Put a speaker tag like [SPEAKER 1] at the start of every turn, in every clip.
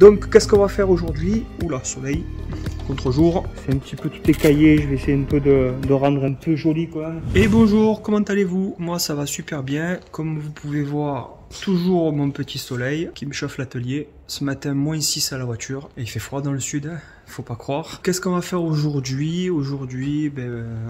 [SPEAKER 1] Donc qu'est-ce qu'on va faire aujourd'hui? Oula, soleil, contre-jour. C'est un petit peu tout écaillé, je vais essayer un peu de rendre un peu joli quoi. Et bonjour, comment allez-vous? Moi ça va super bien. Comme vous pouvez voir, toujours mon petit soleil qui me chauffe l'atelier. Ce matin, -6 à la voiture. Et il fait froid dans le sud, hein, faut pas croire. Qu'est-ce qu'on va faire aujourd'hui? Aujourd'hui,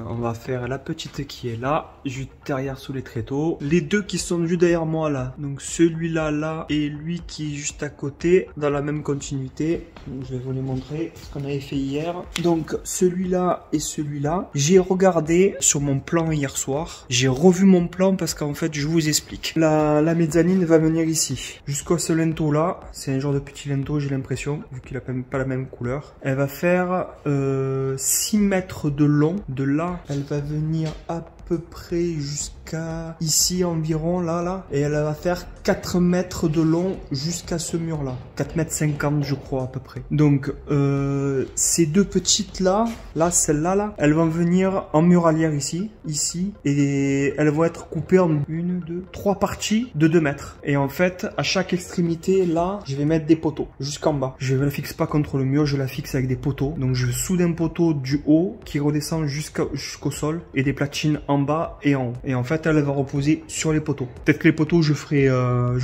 [SPEAKER 1] on va faire la petite qui est là, juste derrière sous les tréteaux. Les deux qui sont juste derrière moi là. Donc celui-là là et lui qui est juste à côté, dans la même continuité. Je vais vous les montrer ce qu'on avait fait hier. Donc celui-là et celui-là. J'ai regardé sur mon plan hier soir. J'ai revu mon plan parce qu'en fait, je vous explique. La mezzanine va venir ici. Jusqu'à ce linteau là. C'est un genre de petit linteau, j'ai l'impression, vu qu'il a pas la même couleur. Elle va faire 6 mètres de long. De là, elle va venir à peu près jusqu'à ici environ, là. Et elle va faire 4 mètres de long jusqu'à ce mur là. 4,50 m je crois à peu près. Donc ces deux petites là, celle-là là, elles vont venir en muralière ici. Et elles vont être coupées en 1, 2, 3 parties de 2 mètres. Et en fait, à chaque extrémité là, je vais mettre des poteaux jusqu'en bas. Je ne la fixe pas contre le mur, je la fixe avec des poteaux. Donc je soude un poteau du haut qui redescend jusqu'au sol et des platines en bas et en haut. Et en fait, elle va reposer sur les poteaux. Peut-être que les poteaux, je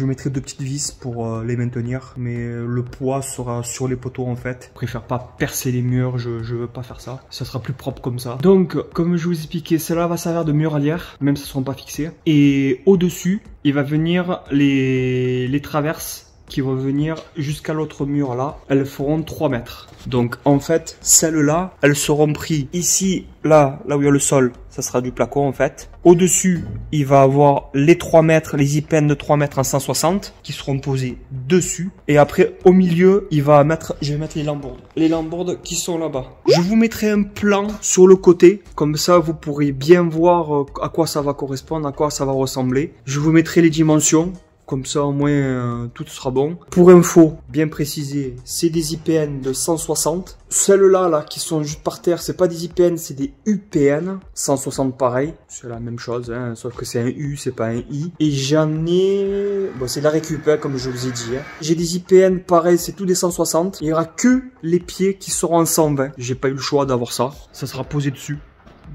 [SPEAKER 1] mettrai 2 petites vis pour les maintenir, mais le poids sera sur les poteaux en fait. Je préfère pas percer les murs, je veux pas faire ça. Ça sera plus propre comme ça. Donc, comme je vous expliquais, celle-là va servir de muralière, même si elles ne seront pas fixées. Et au-dessus, il va venir les traverses qui vont venir jusqu'à l'autre mur là, elles feront 3 mètres. Donc en fait, celles-là, elles seront prises ici, là où il y a le sol, ça sera du placo en fait. Au-dessus, il va avoir les 3 mètres, les IPN de 3 mètres en 160 qui seront posés dessus. Et après, au milieu, je vais mettre les lambourdes. Les lambourdes qui sont là-bas. Je vous mettrai un plan sur le côté, comme ça vous pourrez bien voir à quoi ça va correspondre, à quoi ça va ressembler. Je vous mettrai les dimensions. Comme ça, au moins, tout sera bon. Pour info, bien précisé, c'est des IPN de 160. Celles-là, là, qui sont juste par terre, c'est pas des IPN, c'est des UPN. 160 pareil. C'est la même chose, hein, sauf que c'est un U, c'est pas un I. Et j'en ai... Bon, c'est de la récup, hein, comme je vous ai dit. Hein. J'ai des IPN pareil, c'est tout des 160. Il y aura que les pieds qui seront en 120. J'ai pas eu le choix d'avoir ça. Ça sera posé dessus.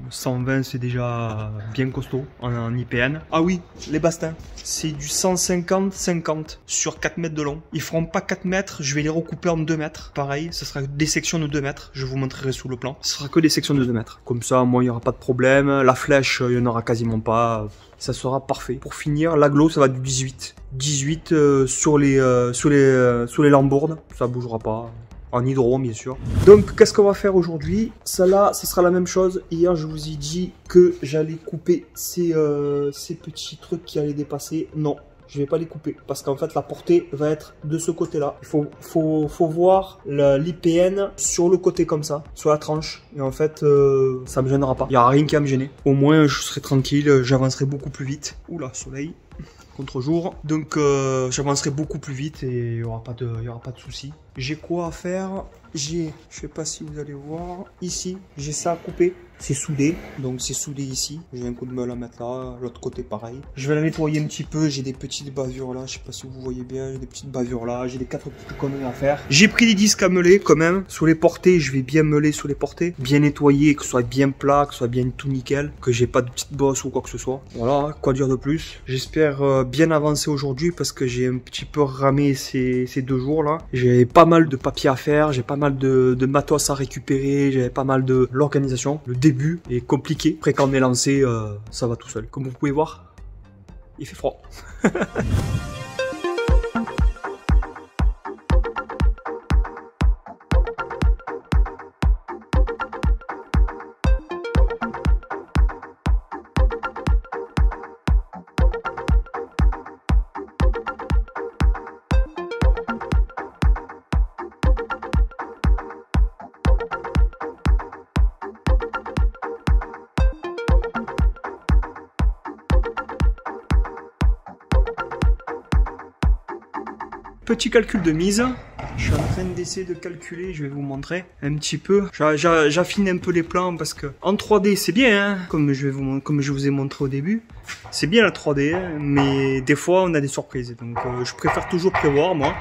[SPEAKER 1] 120 c'est déjà bien costaud en IPN. Ah oui, les bastins, c'est du 150-50 sur 4 mètres de long. Ils feront pas 4 mètres, je vais les recouper en 2 mètres. Pareil, ce sera des sections de 2 mètres, je vous montrerai sous le plan. Ce sera que des sections de 2 mètres. Comme ça, moi, il n'y aura pas de problème. La flèche, il n'y en aura quasiment pas. Ça sera parfait. Pour finir, l'aglo, ça va du 18. 18 sur les lambourdes, ça bougera pas. En hydro, bien sûr. Donc, qu'est-ce qu'on va faire aujourd'hui? Ça là, ça sera la même chose. Hier, je vous ai dit que j'allais couper ces petits trucs qui allaient dépasser. Non, je vais pas les couper parce qu'en fait, la portée va être de ce côté-là. Il faut voir l'IPN sur le côté comme ça, sur la tranche. Et en fait, ça me gênera pas. Il n'y aura rien qui va me gêner. Au moins, je serai tranquille. J'avancerai beaucoup plus vite. Oula, soleil. Contre-jour, donc j'avancerai beaucoup plus vite et il n'y aura pas de souci. J'ai quoi à faire? Je sais pas si vous allez voir, ici, j'ai ça à couper. C'est soudé, donc c'est soudé ici. J'ai un coup de meule à mettre là, l'autre côté pareil. Je vais la nettoyer un petit peu, j'ai des petites bavures là, je sais pas si vous voyez bien, j'ai des petites bavures là, j'ai des 4 petites conneries à faire. J'ai pris des disques à meuler quand même, sur les portées, je vais bien meuler sur les portées, bien nettoyer, que ce soit bien plat, que ce soit bien tout nickel, que j'ai pas de petites bosses ou quoi que ce soit. Voilà, quoi dire de plus. J'espère bien avancer aujourd'hui parce que j'ai un petit peu ramé ces 2 jours là. J'ai pas mal de papiers à faire, j'ai pas mal de matos à récupérer, j'avais pas mal de l'organisation. Le début est compliqué. Après quand on est lancé, ça va tout seul. Comme vous pouvez voir, il fait froid. Petit calcul de mise, Je suis en train d'essayer de calculer, je vais vous montrer un petit peu. J'affine un peu les plans parce que en 3D c'est bien, hein, comme je vous ai montré au début. C'est bien la 3D, hein, mais des fois on a des surprises. Donc je préfère toujours prévoir moi.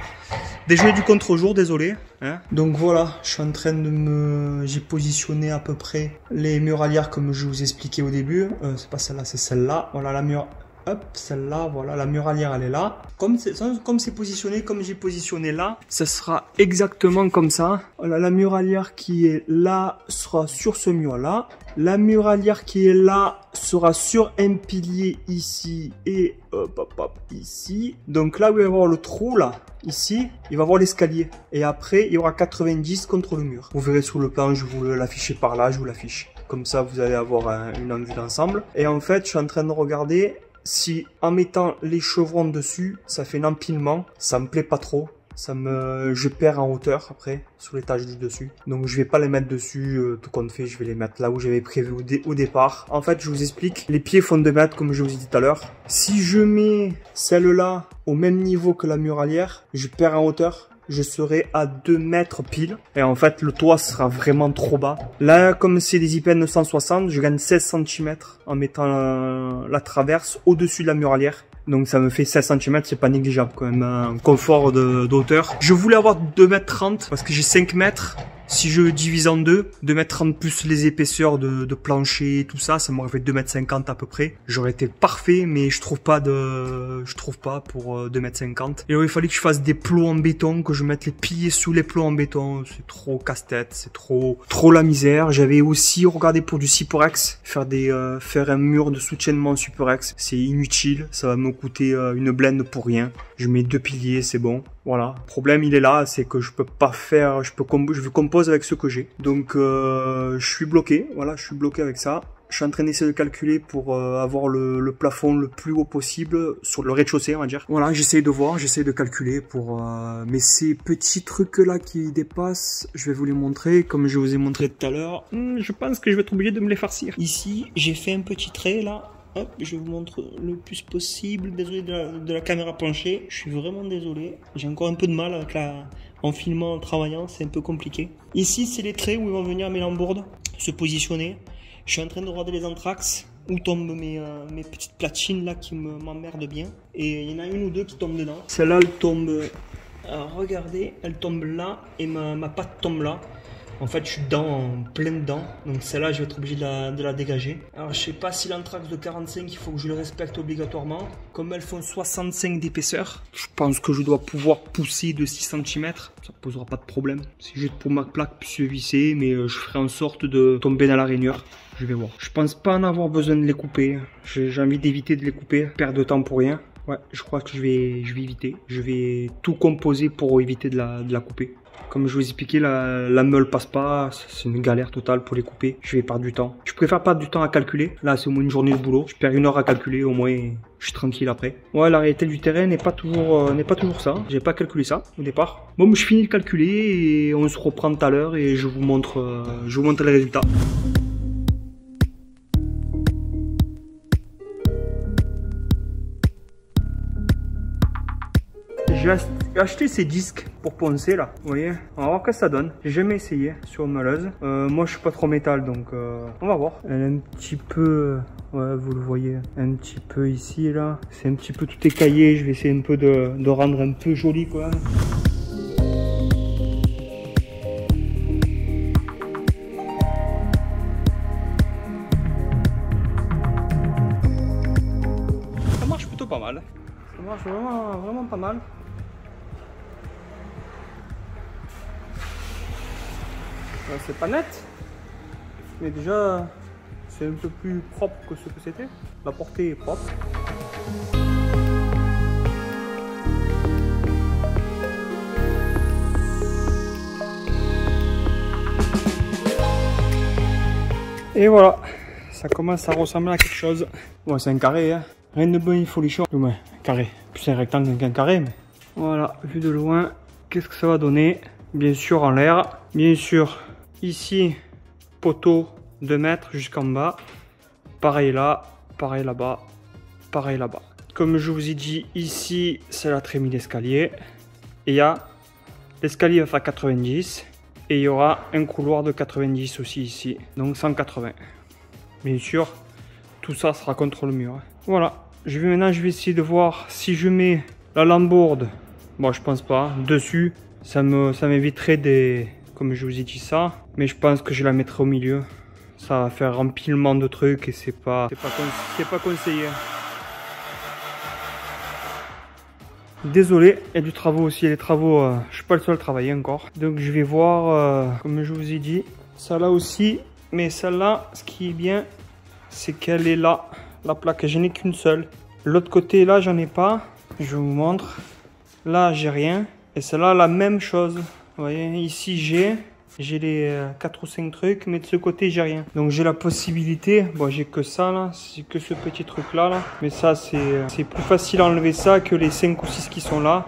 [SPEAKER 1] Déjeuner du contre-jour, désolé. Hein. Donc voilà, je suis en train de j'ai positionné à peu près les muralières comme je vous expliquais au début. C'est pas celle-là, c'est celle-là. Voilà la mur. Hop, celle-là, voilà, la muralière elle est là. Comme c'est positionné, comme j'ai positionné là, ça sera exactement comme ça. Voilà, la muralière qui est là sera sur ce mur-là. La muralière qui est là sera sur un pilier ici et hop, ici. Donc là où il va y avoir le trou là, ici, il va y avoir l'escalier. Et après, il y aura 90 contre le mur. Vous verrez sur le plan, je vous l'afficher par là, je vous l'affiche. Comme ça, vous allez avoir une vue d'ensemble. Et en fait, je suis en train de regarder si en mettant les chevrons dessus, ça fait un empilement. Ça me plaît pas trop. Je perds en hauteur après, sur l'étage du dessus. Donc je vais pas les mettre dessus tout compte fait, je vais les mettre là où j'avais prévu au départ. En fait, je vous explique, les pieds font 2 mètres comme je vous ai dit tout à l'heure. Si je mets celle-là au même niveau que la muralière, je perds en hauteur. Je serai à 2 mètres pile. Et en fait, le toit sera vraiment trop bas. Là, comme c'est des IPN 960, je gagne 16 cm en mettant la traverse au-dessus de la muralière. Donc ça me fait 16 cm, c'est pas négligeable quand même, un confort d'auteur. Je voulais avoir 2,30 m parce que j'ai 5 mètres. Si je divise en deux, 2,30 m plus les épaisseurs de plancher et tout ça, ça m'aurait fait 2,50 m à peu près. J'aurais été parfait, mais je trouve pas pour 2,50 m. Et alors, il fallait que je fasse des plots en béton, que je mette les piliers sous les plots en béton. C'est trop casse-tête, c'est trop la misère. J'avais aussi regardé pour du Superex, faire un mur de soutiennement Superex. C'est inutile, ça va me coûter une blende pour rien. Je mets 2 piliers, c'est bon. Voilà. Le problème, il est là, c'est que je peux pas faire, je compose avec ce que j'ai. Donc, je suis bloqué. Voilà, je suis bloqué avec ça. Je suis en train d'essayer de calculer pour avoir le plafond le plus haut possible sur le rez-de-chaussée, on va dire. Voilà, j'essaie de calculer pour... mais ces petits trucs-là qui dépassent, je vais vous les montrer, comme je vous ai montré tout à l'heure. Je pense que je vais être obligé de me les farcir. Ici, j'ai fait un petit trait, là. Hop, je vous montre le plus possible. Désolé de la caméra penchée. Je suis vraiment désolé. J'ai encore un peu de mal avec en filmant, en travaillant. C'est un peu compliqué. Ici, c'est les traits où ils vont venir mes lambourdes se positionner. Je suis en train de regarder les anthrax où tombent mes petites platines là qui m'emmerdent bien. Et il y en a une ou deux qui tombent dedans. Celle-là, elle tombe... Alors, regardez, elle tombe là et ma patte tombe là. En fait, je suis en plein dedans. Donc celle-là, je vais être obligé de la dégager. Alors, je sais pas si l'anthrax de 45, il faut que je le respecte obligatoirement. Comme elles font 65 d'épaisseur, je pense que je dois pouvoir pousser de 6 cm. Ça posera pas de problème. C'est juste pour ma plaque puisse se visser, mais je ferai en sorte de tomber dans la rainure. Je vais voir. Je pense pas en avoir besoin de les couper. J'ai envie d'éviter de les couper. Perdre de temps pour rien. Ouais, je crois que je vais éviter. Je vais tout composer pour éviter de la couper. Comme je vous expliquais, la meule passe pas, c'est une galère totale pour les couper. Je vais perdre du temps. Je préfère perdre du temps à calculer. Là, c'est au moins une journée de boulot. Je perds 1 heure à calculer, au moins je suis tranquille après. Ouais, la réalité du terrain n'est pas toujours ça. J'ai pas calculé ça au départ. Bon, je finis de calculer et on se reprend tout à l'heure et je vous montre les résultats. J'ai acheté ces disques pour poncer là, vous voyez, on va voir ce que ça donne. J'ai jamais essayé sur une meuleuse. Moi je suis pas trop métal donc on va voir. Elle est un petit peu, ouais vous le voyez, un petit peu ici là. C'est un petit peu tout écaillé, je vais essayer un peu de rendre un peu joli quand même. Ça marche plutôt pas mal. Ça marche vraiment pas mal. C'est pas net, mais déjà c'est un peu plus propre que ce que c'était. La portée est propre. Et voilà, ça commence à ressembler à quelque chose. Bon, c'est un carré, hein. Rien de bon, il faut les choses. Ouais, carré. Plus un rectangle qu'un carré, mais voilà, vu de loin, qu'est-ce que ça va donner? Bien sûr en l'air, bien sûr. Ici, poteau 2 mètres jusqu'en bas. Pareil là, pareil là-bas, pareil là-bas. Comme je vous ai dit, ici, c'est la trémie d'escalier. Et il y a L'escalier va faire 90. Et il y aura un couloir de 90 aussi ici. Donc 180. Bien sûr, tout ça sera contre le mur. Voilà. Maintenant, je vais essayer de voir si je mets la lambourde. Bon, je pense pas. Dessus, ça m'éviterait des... Comme je vous ai dit ça. Mais je pense que je la mettrai au milieu. Ça va faire empilement de trucs et c'est pas conseillé. Désolé, il y a du travaux aussi. Les travaux, je suis pas le seul à travailler encore. Donc je vais voir, comme je vous ai dit, ça là aussi. Mais celle-là, ce qui est bien, c'est qu'elle est là. La plaque, je n'ai qu'une seule. L'autre côté, là, j'en ai pas. Je vous montre. Là, j'ai rien. Et celle-là, la même chose. Vous voyez, ici, j'ai les 4 ou 5 trucs, mais de ce côté, j'ai rien. Donc, j'ai la possibilité. Bon, j'ai que ça, là. C'est que ce petit truc-là, là. Mais ça, c'est plus facile à enlever ça que les 5 ou 6 qui sont là.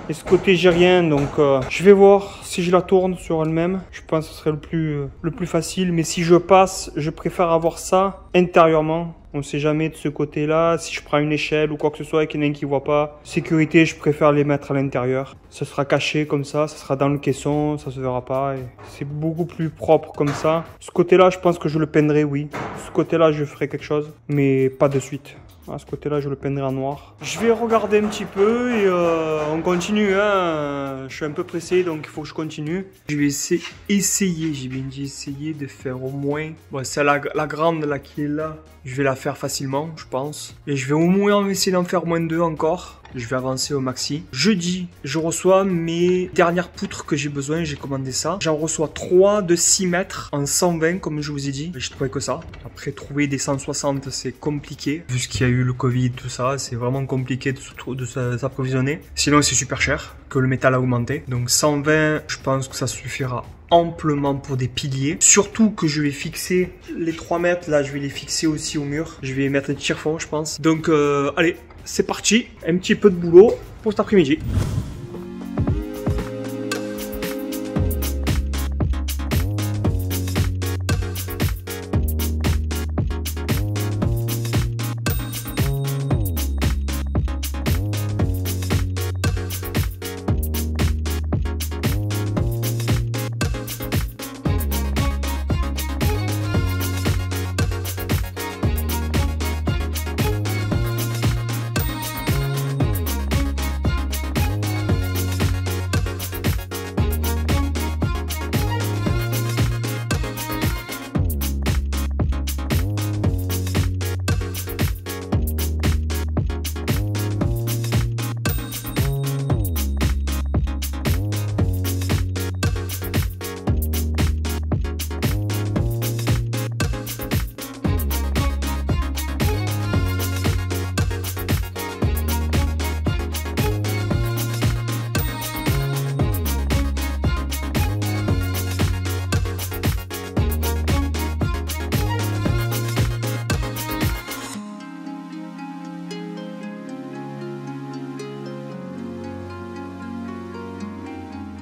[SPEAKER 1] Et ce côté, j'ai rien, donc je vais voir si je la tourne sur elle-même. Je pense que ce serait le plus facile. Mais si je passe, je préfère avoir ça intérieurement. On ne sait jamais de ce côté-là. Si je prends une échelle ou quoi que ce soit et qu'il y en a un qui ne voit pas. Sécurité, je préfère les mettre à l'intérieur. Ça sera caché comme ça sera dans le caisson, ça se verra pas. C'est beaucoup plus propre comme ça. Ce côté-là, je pense que je le peindrai, oui. Ce côté-là, je ferai quelque chose, mais pas de suite. À ce côté-là, je le peindrai en noir. Je vais regarder un petit peu et on continue. Hein. Je suis un peu pressé, donc il faut que je continue. Je vais essayer, j'ai bien dit essayer de faire au moins... Bon, c'est la grande là qui est là. Je vais la faire facilement, je pense. Et je vais au moins essayer d'en faire moins 2 encore. Je vais avancer au maxi. Jeudi, je reçois mes dernières poutres que j'ai besoin. J'ai commandé ça. J'en reçois 3 de 6 mètres en 120, comme je vous ai dit. Je trouvais que ça. Après, trouver des 160, c'est compliqué. Vu ce qu'il y a eu le Covid, tout ça, c'est vraiment compliqué de s'approvisionner. Sinon, c'est super cher, que le métal a augmenté. Donc 120, je pense que ça suffira amplement pour des piliers. Surtout que je vais fixer les 3 mètres. Là, je vais les fixer aussi au mur. Je vais mettre des tire-fonds, je pense. Donc, allez, c'est parti. Un petit peu de boulot pour cet après-midi.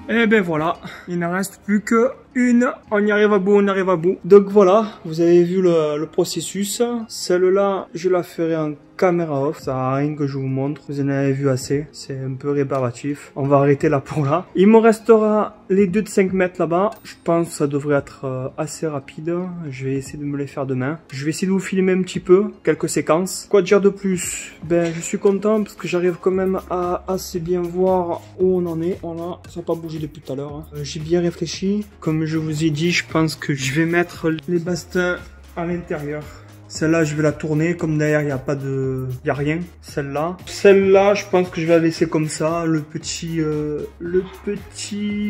[SPEAKER 1] Et ben voilà, il n'en reste plus que une. On y arrive à bout, on arrive à bout. Donc voilà, vous avez vu le processus. Celle-là, je la ferai en caméra off. Ça sert à rien que je vous montre. Vous en avez vu assez. C'est un peu rébarbatif. On va arrêter là pour là. Il me restera les 2 de 5 mètres là-bas. Je pense que ça devrait être assez rapide. Je vais essayer de me les faire demain. Je vais essayer de vous filmer un petit peu quelques séquences. Quoi dire de plus? Ben, je suis content parce que j'arrive quand même à assez bien voir où on en est. Voilà, ça n'a pas bougé depuis tout à l'heure. Hein. J'ai bien réfléchi. Comme je vous ai dit, je pense que je vais mettre les bastins à l'intérieur. Celle-là, je vais la tourner. Comme derrière, il n'y a pas de... Il n'y a rien. Celle-là. Celle-là, je pense que je vais la laisser comme ça. Le petit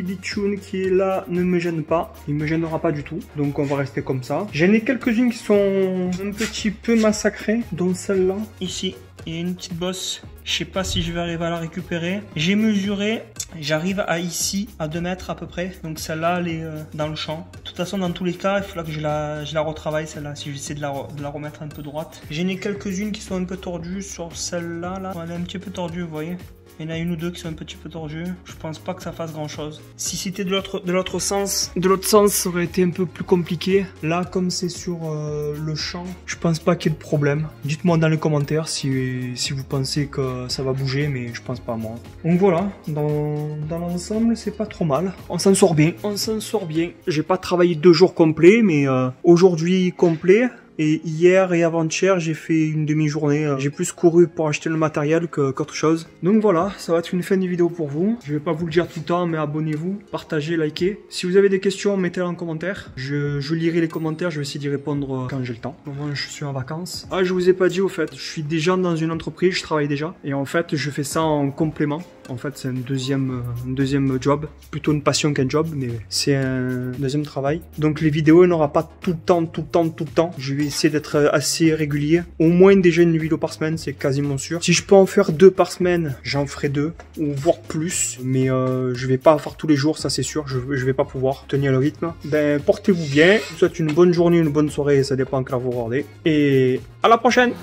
[SPEAKER 1] bitchoun qui est là ne me gêne pas. Il me gênera pas du tout. Donc, on va rester comme ça. J'en ai quelques-unes qui sont un petit peu massacrées. Dont celle-là. Ici, il y a une petite bosse. Je sais pas si je vais arriver à la récupérer. J'ai mesuré. J'arrive à ici, à 2 mètres à peu près. Donc celle-là, elle est dans le champ. De toute façon, dans tous les cas, il faudra que je la retravaille celle-là. Si j'essaie de la remettre un peu droite. J'en ai quelques-unes qui sont un peu tordues sur celle-là. Là. Elle est un petit peu tordue, vous voyez. Il y en a une ou deux qui sont un petit peu tordues. Je pense pas que ça fasse grand chose. Si c'était de l'autre sens, ça aurait été un peu plus compliqué. Là, comme c'est sur le champ, je pense pas qu'il y ait de problème. Dites-moi dans les commentaires si vous pensez que ça va bouger, mais je pense pas moi. Donc voilà, dans l'ensemble, c'est pas trop mal. On s'en sort bien. J'ai pas travaillé 2 jours complets, mais aujourd'hui complet. Et hier et avant-hier, j'ai fait une demi-journée. J'ai plus couru pour acheter le matériel qu'autre chose. Donc voilà, ça va être une fin de vidéo pour vous. Je vais pas vous le dire tout le temps, mais abonnez-vous, partagez, likez. Si vous avez des questions, mettez-les en commentaire. Je lirai les commentaires, je vais essayer d'y répondre quand j'ai le temps. Au moment où je suis en vacances. Ah, je vous ai pas dit au fait, je suis déjà dans une entreprise, je travaille déjà. Et en fait, je fais ça en complément. En fait, c'est un deuxième job. Plutôt une passion qu'un job, mais c'est un deuxième travail. Donc les vidéos, il n'y en aura pas tout le temps. Je vais essayer d'être assez régulier. Au moins déjà une vidéo par semaine, c'est quasiment sûr. Si je peux en faire 2 par semaine, j'en ferai 2, ou voire plus. Mais je vais pas faire tous les jours, ça c'est sûr. Je vais pas pouvoir tenir le rythme. Ben, portez-vous bien. Je vous souhaite une bonne journée, une bonne soirée, ça dépend quand vous regardez. Et à la prochaine!